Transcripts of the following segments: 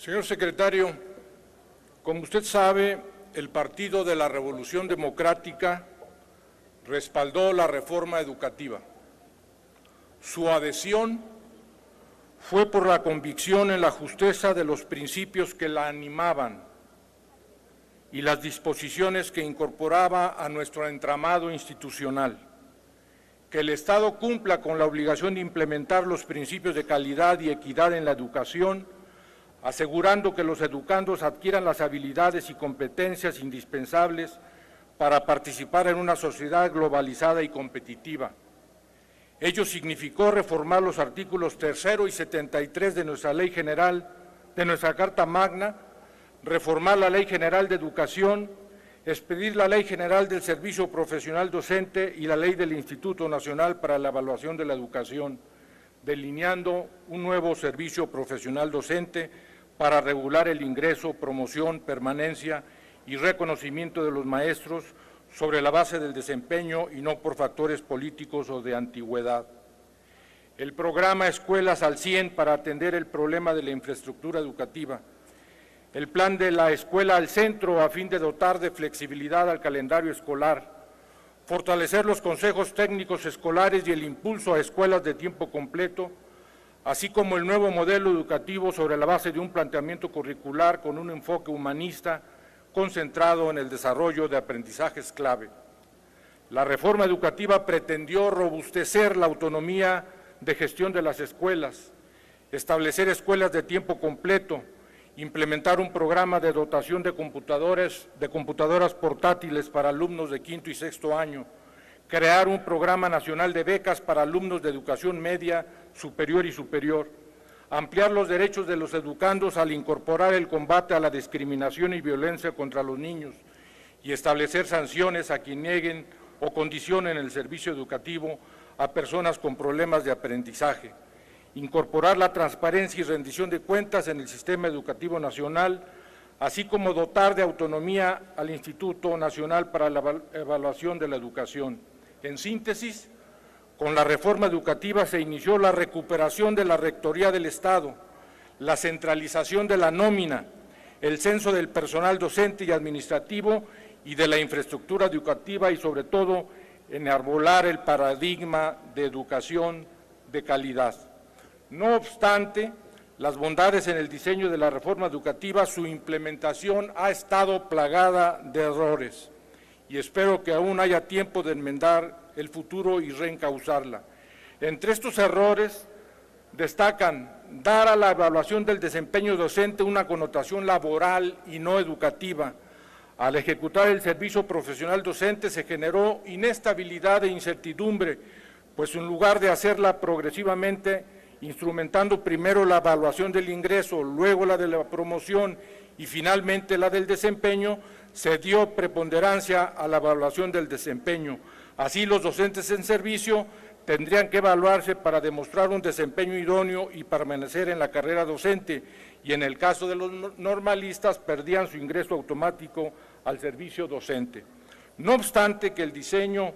Señor secretario, como usted sabe, el Partido de la Revolución Democrática respaldó la reforma educativa. Su adhesión fue por la convicción en la justeza de los principios que la animaban y las disposiciones que incorporaba a nuestro entramado institucional. Que el Estado cumpla con la obligación de implementar los principios de calidad y equidad en la educación, asegurando que los educandos adquieran las habilidades y competencias indispensables para participar en una sociedad globalizada y competitiva. Ello significó reformar los artículos 3º y 73 de nuestra Ley General, de nuestra Carta Magna, reformar la Ley General de Educación, expedir la Ley General del Servicio Profesional Docente y la Ley del Instituto Nacional para la Evaluación de la Educación, delineando un nuevo servicio profesional docente para regular el ingreso, promoción, permanencia y reconocimiento de los maestros sobre la base del desempeño y no por factores políticos o de antigüedad. El programa Escuelas al 100 para atender el problema de la infraestructura educativa. El plan de la escuela al centro a fin de dotar de flexibilidad al calendario escolar. Fortalecer los consejos técnicos escolares y el impulso a escuelas de tiempo completo, así como el nuevo modelo educativo sobre la base de un planteamiento curricular con un enfoque humanista concentrado en el desarrollo de aprendizajes clave. La reforma educativa pretendió robustecer la autonomía de gestión de las escuelas, establecer escuelas de tiempo completo, implementar un programa de dotación de computadoras portátiles para alumnos de quinto y sexto año, crear un programa nacional de becas para alumnos de educación media, superior y superior, ampliar los derechos de los educandos al incorporar el combate a la discriminación y violencia contra los niños y establecer sanciones a quien nieguen o condicionen el servicio educativo a personas con problemas de aprendizaje, incorporar la transparencia y rendición de cuentas en el sistema educativo nacional, así como dotar de autonomía al Instituto Nacional para la Evaluación de la Educación. En síntesis, con la reforma educativa se inició la recuperación de la Rectoría del Estado, la centralización de la nómina, el censo del personal docente y administrativo y de la infraestructura educativa y, sobre todo, enarbolar el paradigma de educación de calidad. No obstante las bondades en el diseño de la reforma educativa, su implementación ha estado plagada de errores y espero que aún haya tiempo de enmendar el futuro y reencauzarla. Entre estos errores destacan dar a la evaluación del desempeño docente una connotación laboral y no educativa. Al ejecutar el servicio profesional docente se generó inestabilidad e incertidumbre, pues en lugar de hacerla progresivamente, instrumentando primero la evaluación del ingreso, luego la de la promoción y finalmente la del desempeño, se dio preponderancia a la evaluación del desempeño. Así, los docentes en servicio tendrían que evaluarse para demostrar un desempeño idóneo y permanecer en la carrera docente, y en el caso de los normalistas perdían su ingreso automático al servicio docente. No obstante que el diseño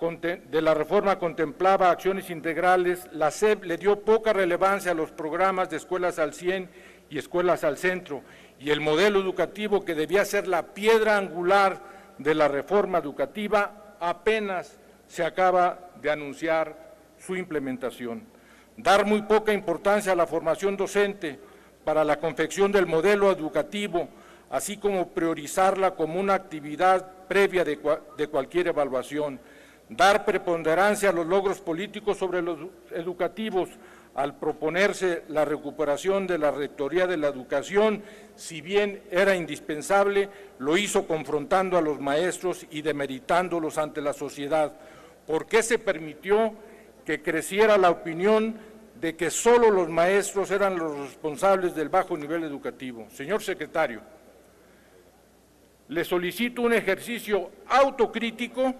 de la reforma contemplaba acciones integrales, la SEP le dio poca relevancia a los programas de Escuelas al 100 y Escuelas al Centro, y el modelo educativo que debía ser la piedra angular de la reforma educativa apenas se acaba de anunciar su implementación. Dar muy poca importancia a la formación docente para la confección del modelo educativo, así como priorizarla como una actividad previa de cualquier evaluación. Dar preponderancia a los logros políticos sobre los educativos al proponerse la recuperación de la Rectoría de la Educación, si bien era indispensable, lo hizo confrontando a los maestros y demeritándolos ante la sociedad. ¿Por qué se permitió que creciera la opinión de que solo los maestros eran los responsables del bajo nivel educativo? Señor secretario, le solicito un ejercicio autocrítico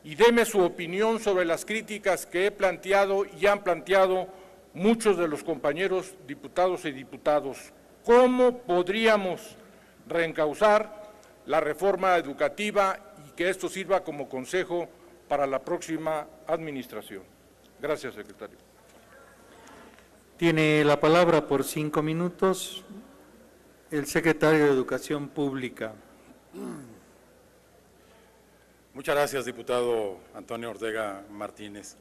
y deme su opinión sobre las críticas que he planteado y han planteado muchos de los compañeros diputados y diputadas. ¿Cómo podríamos reencauzar la reforma educativa y que esto sirva como consejo para la próxima administración? Gracias, secretario. Tiene la palabra por 5 minutos el secretario de Educación Pública. Muchas gracias, diputado Antonio Ortega Martínez.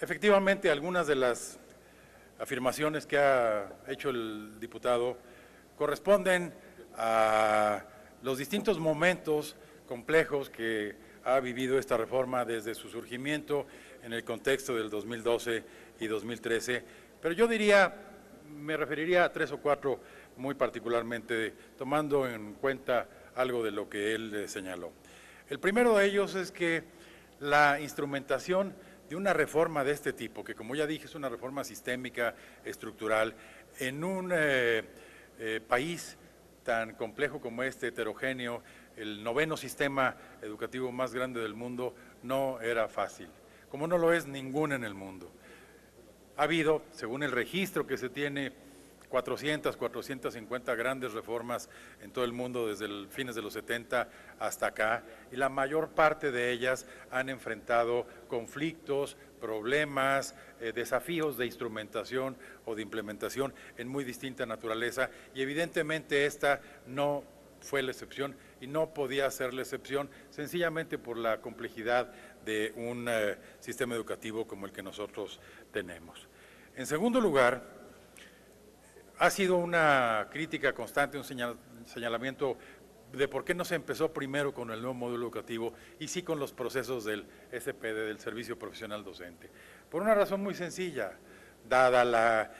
Efectivamente, algunas de las afirmaciones que ha hecho el diputado corresponden a los distintos momentos complejos que ha vivido esta reforma desde su surgimiento en el contexto del 2012 y 2013, pero yo diría, me referiría a 3 o 4 muy particularmente, tomando en cuenta algo de lo que él señaló. El primero de ellos es que la instrumentación de una reforma de este tipo, que como ya dije es una reforma sistémica, estructural, en un país tan complejo como este, heterogéneo, el 9º sistema educativo más grande del mundo, no era fácil, como no lo es ninguno en el mundo. Ha habido, según el registro que se tiene, 450 grandes reformas en todo el mundo desde el fines de los 70 hasta acá, y la mayor parte de ellas han enfrentado conflictos, problemas, desafíos de instrumentación o de implementación en muy distinta naturaleza, y evidentemente esta no fue la excepción y no podía ser la excepción sencillamente por la complejidad de un sistema educativo como el que nosotros tenemos. En segundo lugar, ha sido una crítica constante, un señalamiento de por qué no se empezó primero con el nuevo modelo educativo y sí con los procesos del SPD, del Servicio Profesional Docente. Por una razón muy sencilla, dada la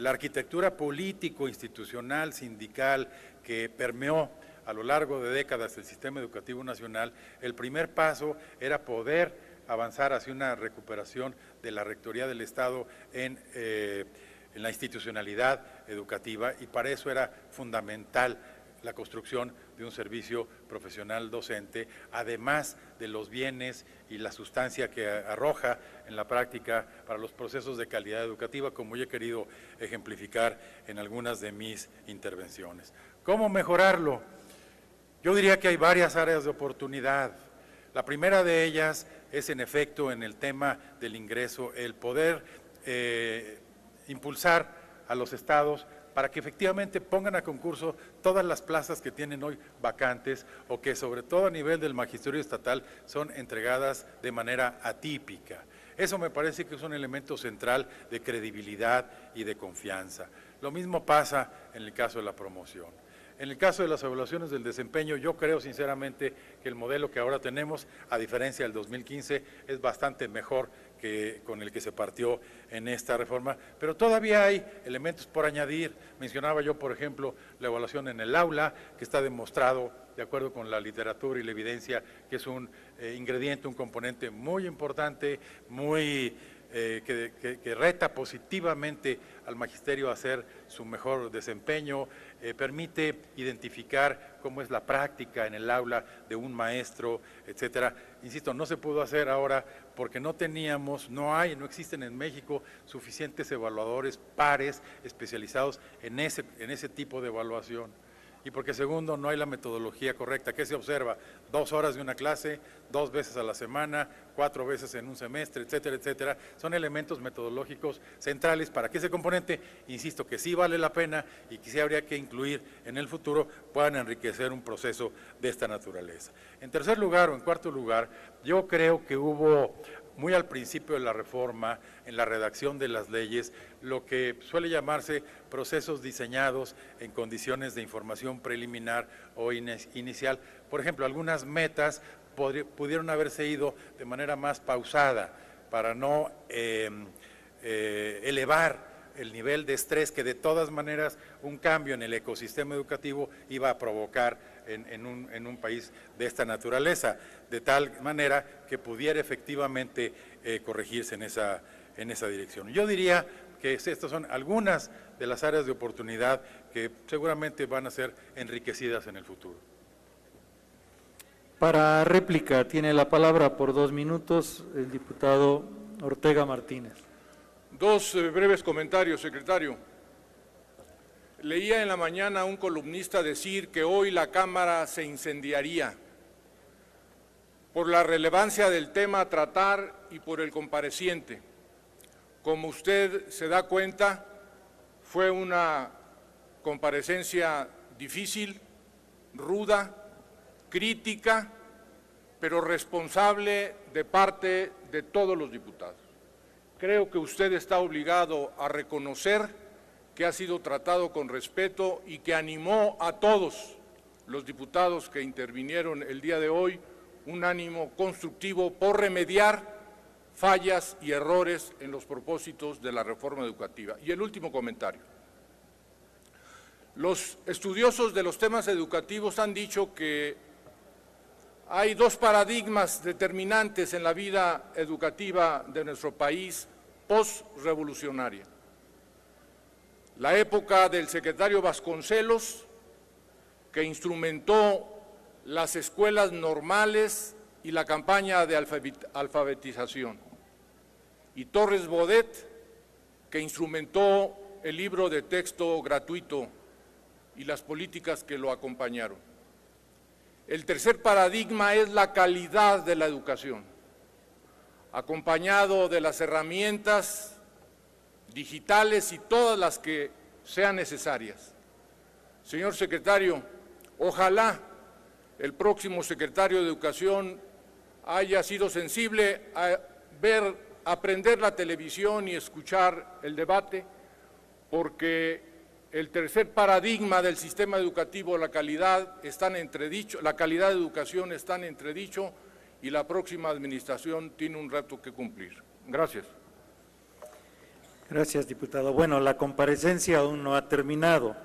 arquitectura político-institucional, sindical, que permeó a lo largo de décadas el sistema educativo nacional, el primer paso era poder avanzar hacia una recuperación de la Rectoría del Estado en la institucionalidad educativa, y para eso era fundamental la construcción de un servicio profesional docente, además de los bienes y la sustancia que arroja en la práctica para los procesos de calidad educativa, como yo he querido ejemplificar en algunas de mis intervenciones. ¿Cómo mejorarlo? Yo diría que hay varias áreas de oportunidad. La primera de ellas es, en efecto, en el tema del ingreso, el poder impulsar a los estados para que efectivamente pongan a concurso todas las plazas que tienen hoy vacantes o que sobre todo a nivel del magisterio estatal son entregadas de manera atípica. Eso me parece que es un elemento central de credibilidad y de confianza. Lo mismo pasa en el caso de la promoción. En el caso de las evaluaciones del desempeño, yo creo sinceramente que el modelo que ahora tenemos, a diferencia del 2015, es bastante mejor que con el que se partió en esta reforma, pero todavía hay elementos por añadir. Mencionaba yo, por ejemplo, la evaluación en el aula, que está demostrado, de acuerdo con la literatura y la evidencia, que es un ingrediente, un componente muy importante, muy que reta positivamente al magisterio a hacer su mejor desempeño, permite identificar cómo es la práctica en el aula de un maestro, etcétera. Insisto, no se pudo hacer ahora porque no teníamos, no existen en México suficientes evaluadores pares especializados en ese tipo de evaluación. Y porque segundo, no hay la metodología correcta. ¿Qué se observa? 2 horas de una clase, 2 veces a la semana, 4 veces en un semestre, etcétera, etcétera. Son elementos metodológicos centrales para que ese componente, insisto, que sí vale la pena y que sí habría que incluir en el futuro, puedan enriquecer un proceso de esta naturaleza. En tercer lugar o en cuarto lugar, yo creo que hubo muy al principio de la reforma, en la redacción de las leyes, lo que suele llamarse procesos diseñados en condiciones de información preliminar o inicial. Por ejemplo, algunas metas pudieron haberse ido de manera más pausada para no elevar el nivel de estrés que de todas maneras un cambio en el ecosistema educativo iba a provocar en un país de esta naturaleza, de tal manera que pudiera efectivamente corregirse en esa dirección. Yo diría que estas son algunas de las áreas de oportunidad que seguramente van a ser enriquecidas en el futuro. Para réplica tiene la palabra por 2 minutos el diputado Ortega Martínez. 2 breves comentarios, secretario. Leía en la mañana a un columnista decir que hoy la Cámara se incendiaría por la relevancia del tema a tratar y por el compareciente. Como usted se da cuenta, fue una comparecencia difícil, ruda, crítica, pero responsable de parte de todos los diputados. Creo que usted está obligado a reconocer que ha sido tratado con respeto y que animó a todos los diputados que intervinieron el día de hoy un ánimo constructivo por remediar fallas y errores en los propósitos de la reforma educativa. Y el último comentario. Los estudiosos de los temas educativos han dicho que hay dos paradigmas determinantes en la vida educativa de nuestro país post-revolucionaria. La época del secretario Vasconcelos, que instrumentó las escuelas normales y la campaña de alfabetización, y Torres Bodet, que instrumentó el libro de texto gratuito y las políticas que lo acompañaron. El tercer paradigma es la calidad de la educación, acompañado de las herramientas digitales y todas las que sean necesarias. Señor secretario, ojalá el próximo secretario de Educación haya sido sensible a aprender la televisión y escuchar el debate, porque el tercer paradigma del sistema educativo, la calidad de educación está en entredicho y la próxima administración tiene un reto que cumplir. Gracias. Gracias, diputado. Bueno, la comparecencia aún no ha terminado.